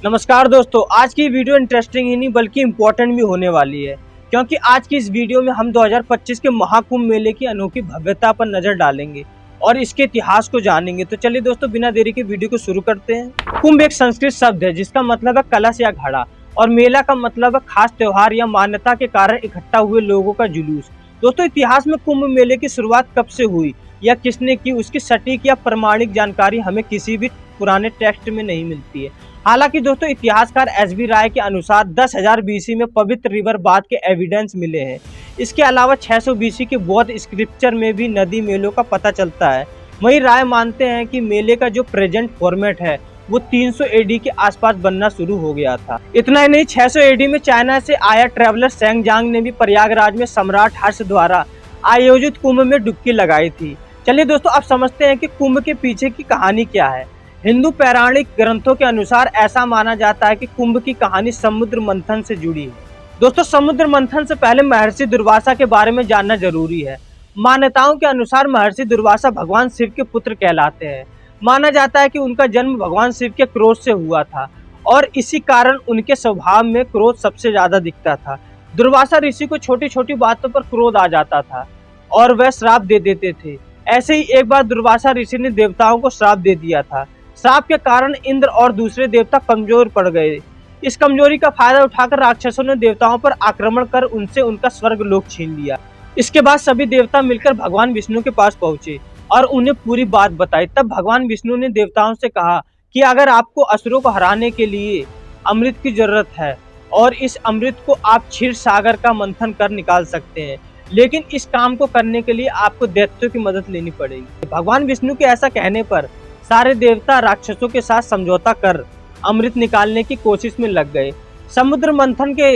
नमस्कार दोस्तों, आज की वीडियो इंटरेस्टिंग ही नहीं बल्कि इम्पोर्टेंट भी होने वाली है, क्योंकि आज की इस वीडियो में हम 2025 के महाकुंभ मेले की अनोखी भव्यता पर नजर डालेंगे और इसके इतिहास को जानेंगे। तो चलिए दोस्तों, बिना देरी के वीडियो को शुरू करते हैं। कुंभ एक संस्कृत शब्द है जिसका मतलब है कलश या घड़ा, और मेला का मतलब है खास त्योहार या मान्यता के कारण इकट्ठा हुए लोगों का जुलूस। दोस्तों, इतिहास में कुंभ मेले की शुरुआत कब से हुई या किसने की, उसकी सटीक या प्रमाणिक जानकारी हमें किसी भी पुराने टेक्स्ट में नहीं मिलती है। हालांकि दोस्तों, इतिहासकार एस.बी. राय के अनुसार 10,000 बीसी में पवित्र रिवर बाथ के एविडेंस मिले हैं। इसके अलावा 600 बीसी के बौद्ध स्क्रिप्चर में भी नदी मेलों का पता चलता है। वहीं राय मानते हैं कि मेले का जो प्रेजेंट फॉर्मेट है वो 300 एडी के आसपास बनना शुरू हो गया था। इतना ही नहीं, 600 एडी में चाइना से आया ट्रेवलर सेंगजांग ने भी प्रयागराज में सम्राट हर्ष द्वारा आयोजित कुंभ में डुबकी लगाई थी। चलिए दोस्तों, अब समझते हैं कि कुंभ के पीछे की कहानी क्या है। हिंदू पौराणिक ग्रंथों के अनुसार ऐसा माना जाता है कि कुंभ की कहानी समुद्र मंथन से जुड़ी है। दोस्तों, समुद्र मंथन से पहले महर्षि दुर्वासा के बारे में जानना जरूरी है। मान्यताओं के अनुसार महर्षि दुर्वासा भगवान शिव के पुत्र कहलाते हैं। माना जाता है कि उनका जन्म भगवान शिव के क्रोध से हुआ था और इसी कारण उनके स्वभाव में क्रोध सबसे ज्यादा दिखता था। दुर्वासा ऋषि को छोटी छोटी बातों पर क्रोध आ जाता था और वह श्राप दे देते थे। ऐसे ही एक बार दुर्वासा ऋषि ने देवताओं को श्राप दे दिया था। श्राप के कारण इंद्र और दूसरे देवता कमजोर पड़ गए। इस कमजोरी का फायदा उठाकर राक्षसों ने देवताओं पर आक्रमण कर उनसे उनका स्वर्ग लोक छीन लिया। इसके बाद सभी देवता मिलकर भगवान विष्णु के पास पहुंचे और उन्हें पूरी बात बताई। तब भगवान विष्णु ने देवताओं से कहा कि अगर आपको असुरों को हराने के लिए अमृत की जरूरत है और इस अमृत को आप क्षीर सागर का मंथन कर निकाल सकते हैं, लेकिन इस काम को करने के लिए आपको दैत्यों की मदद लेनी पड़ेगी। भगवान विष्णु के ऐसा कहने पर सारे देवता राक्षसों के साथ समझौता कर अमृत निकालने की कोशिश में लग गए। समुद्र मंथन के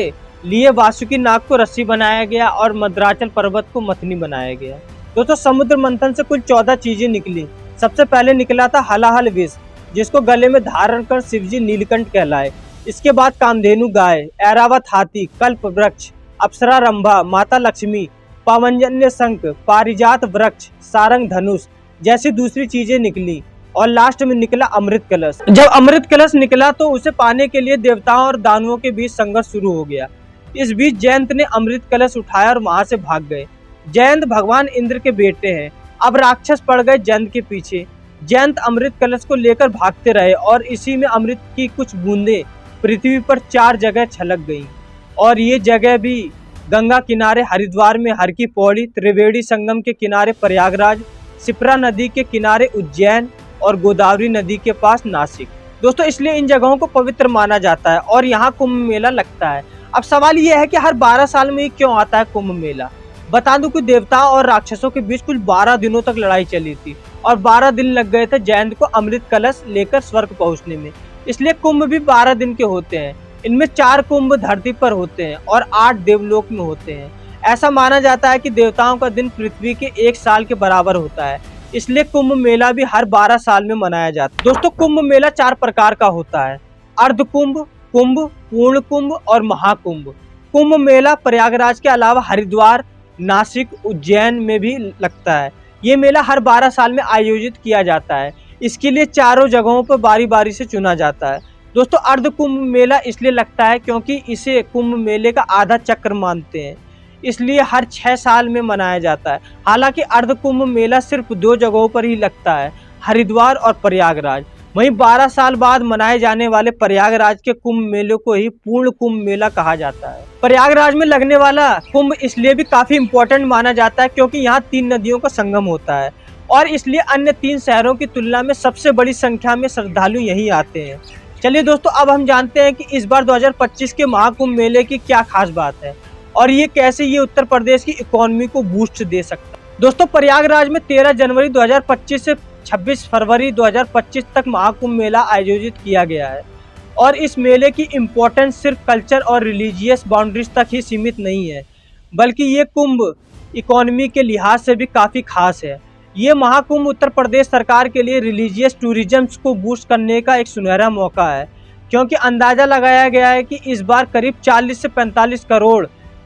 लिए वासुकी नाग को रस्सी बनाया गया और मद्राचल पर्वत को मथनी बनाया गया। दोस्तों, समुद्र मंथन से कुल 14 चीजें निकली। सबसे पहले निकला था हलाहल विष, जिसको गले में धारण कर शिवजी नीलकंठ कहलाए। इसके बाद कामधेनु गाय, ऐरावत हाथी, कल्प वृक्ष, अप्सरा रंभा, माता लक्ष्मी, पावनजन्य शंख, पारिजात वृक्ष, सारंग धनुष जैसी दूसरी चीजें निकली और लास्ट में निकला अमृत कलश। जब अमृत कलश निकला तो उसे पाने के लिए देवताओं और दानवों के बीच संघर्ष शुरू हो गया। इस बीच जयंत ने अमृत कलश उठाया और वहां से भाग गए। जयंत भगवान इंद्र के बेटे हैं। अब राक्षस पड़ गए जयंत के पीछे। जयंत अमृत कलश को लेकर भागते रहे और इसी में अमृत की कुछ बूंदे पृथ्वी पर 4 जगह छलक गई, और ये जगह भी गंगा किनारे हरिद्वार में हर की पौड़ी, त्रिवेणी संगम के किनारे प्रयागराज, शिप्रा नदी के किनारे उज्जैन और गोदावरी नदी के पास नासिक। दोस्तों, इसलिए इन जगहों को पवित्र माना जाता है और यहाँ कुंभ मेला लगता है। अब सवाल यह है कि हर 12 साल में क्यों आता है कुंभ मेला। बता दूं कि देवताओं और राक्षसों के बीच कुल 12 दिनों तक लड़ाई चली थी और 12 दिन लग गए थे जयंत को अमृत कलश लेकर स्वर्ग पहुंचने में। इसलिए कुंभ भी 12 दिन के होते हैं। इनमें 4 कुंभ धरती पर होते हैं और 8 देवलोक में होते हैं। ऐसा माना जाता है कि देवताओं का दिन पृथ्वी के 1 साल के बराबर होता है, इसलिए कुंभ मेला भी हर 12 साल में मनाया जाता है। दोस्तों, कुंभ मेला 4 प्रकार का होता है: अर्ध कुंभ, कुंभ, पूर्ण कुंभ और महाकुंभ। कुंभ मेला प्रयागराज के अलावा हरिद्वार, नासिक, उज्जैन में भी लगता है। ये मेला हर 12 साल में आयोजित किया जाता है। इसके लिए चारों जगहों पर बारी बारी से चुना जाता है। दोस्तों, अर्ध कुंभ मेला इसलिए लगता है क्योंकि इसे कुंभ मेले का आधा चक्र मानते हैं, इसलिए हर 6 साल में मनाया जाता है। हालांकि अर्ध कुंभ मेला सिर्फ 2 जगहों पर ही लगता है, हरिद्वार और प्रयागराज। वहीं 12 साल बाद मनाए जाने वाले प्रयागराज के कुंभ मेले को ही पूर्ण कुंभ मेला कहा जाता है। प्रयागराज में लगने वाला कुंभ इसलिए भी काफी इम्पोर्टेंट माना जाता है क्योंकि यहाँ 3 नदियों का संगम होता है और इसलिए अन्य 3 शहरों की तुलना में सबसे बड़ी संख्या में श्रद्धालु यहीं आते हैं। चलिए दोस्तों, अब हम जानते हैं कि इस बार 2025 के महाकुंभ मेले की क्या खास बात है और ये कैसे ये उत्तर प्रदेश की इकोनॉमी को बूस्ट दे सकता है। दोस्तों, प्रयागराज में 13 जनवरी 2025 से 26 फरवरी 2025 तक महाकुंभ मेला आयोजित किया गया है और इस मेले की इम्पोर्टेंस सिर्फ कल्चर और रिलीजियस बाउंड्रीज तक ही सीमित नहीं है, बल्कि ये कुंभ इकोनॉमी के लिहाज से भी काफ़ी खास है। ये महाकुंभ उत्तर प्रदेश सरकार के लिए रिलीजियस टूरिज्म को बूस्ट करने का एक सुनहरा मौका है, क्योंकि अंदाज़ा लगाया गया है कि इस बार करीब 40 से 45 करोड़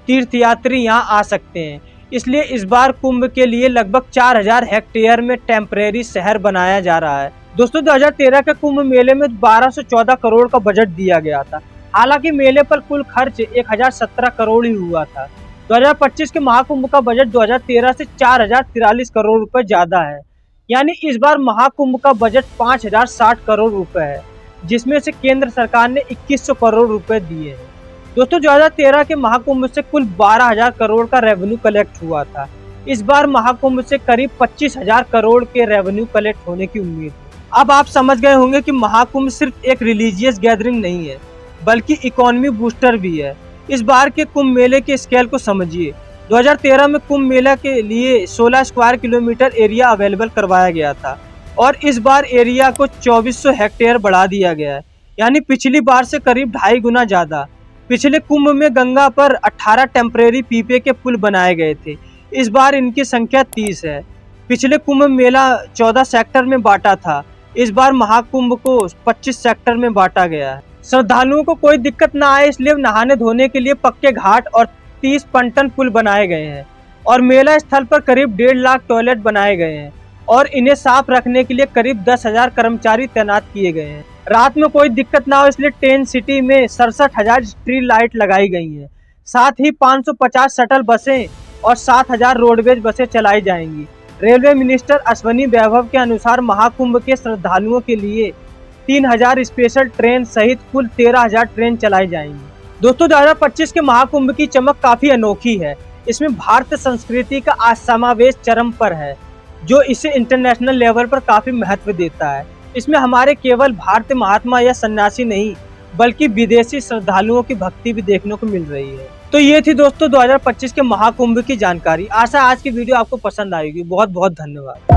तीर्थयात्री यहाँ आ सकते हैं। इसलिए इस बार कुंभ के लिए लगभग 4000 हेक्टेयर में टेम्परेरी शहर बनाया जा रहा है। दोस्तों 2013 के कुंभ मेले में 1214 करोड़ का बजट दिया गया था। हालांकि मेले पर कुल खर्च 1017 करोड़ ही हुआ था। 2025 के महाकुंभ का बजट 2013 से 4043 करोड़ रुपए ज्यादा है। यानी इस बार महाकुंभ का बजट 5060 करोड़ रुपए है, जिसमें से केंद्र सरकार ने 2100 करोड़ रुपए दिए हैं। दोस्तों 2013 के महाकुंभ से कुल 12,000 करोड़ का रेवेन्यू कलेक्ट हुआ था। इस बार महाकुंभ से करीब 25,000 करोड़ के रेवेन्यू कलेक्ट होने की उम्मीद है। अब आप समझ गए होंगे कि महाकुंभ सिर्फ एक रिलीजियस गैदरिंग नहीं है, बल्कि इकोनॉमी बूस्टर भी है। इस बार के कुंभ मेले के स्केल को समझिए। 2013 में कुंभ मेला के लिए 16 स्क्वायर किलोमीटर एरिया अवेलेबल करवाया गया था और इस बार एरिया को 2400 हेक्टेयर बढ़ा दिया गया है, यानी पिछली बार से करीब 2.5 गुना ज्यादा। पिछले कुंभ में गंगा पर 18 टेम्परेरी पीपे के पुल बनाए गए थे, इस बार इनकी संख्या 30 है। पिछले कुंभ मेला 14 सेक्टर में बांटा था, इस बार महाकुंभ को 25 सेक्टर में बांटा गया है। श्रद्धालुओं को कोई दिक्कत ना आए इसलिए नहाने धोने के लिए पक्के घाट और 30 पंटन पुल बनाए गए हैं और मेला स्थल पर करीब 1.5 लाख टॉयलेट बनाए गए हैं और इन्हें साफ रखने के लिए करीब 10,000 कर्मचारी तैनात किए गए हैं। रात में कोई दिक्कत ना हो इसलिए टेंट सिटी में 67,000 स्ट्रीट लाइट लगाई गई हैं। साथ ही 550 शटल बसें और 7,000 रोडवेज बसें चलाई जाएंगी। रेलवे मिनिस्टर अश्वनी वैभव के अनुसार महाकुंभ के श्रद्धालुओं के लिए 3,000 स्पेशल ट्रेन सहित कुल 13,000 ट्रेन चलाई जाएंगी। दोस्तों 2025 के महाकुंभ की चमक काफी अनोखी है। इसमें भारतीय संस्कृति का समावेश चरम पर है, जो इसे इंटरनेशनल लेवल पर काफी महत्व देता है। इसमें हमारे केवल भारतीय महात्मा या सन्यासी नहीं, बल्कि विदेशी श्रद्धालुओं की भक्ति भी देखने को मिल रही है। तो ये थी दोस्तों 2025 के महाकुंभ की जानकारी। आशा आज की वीडियो आपको पसंद आएगी। बहुत बहुत धन्यवाद।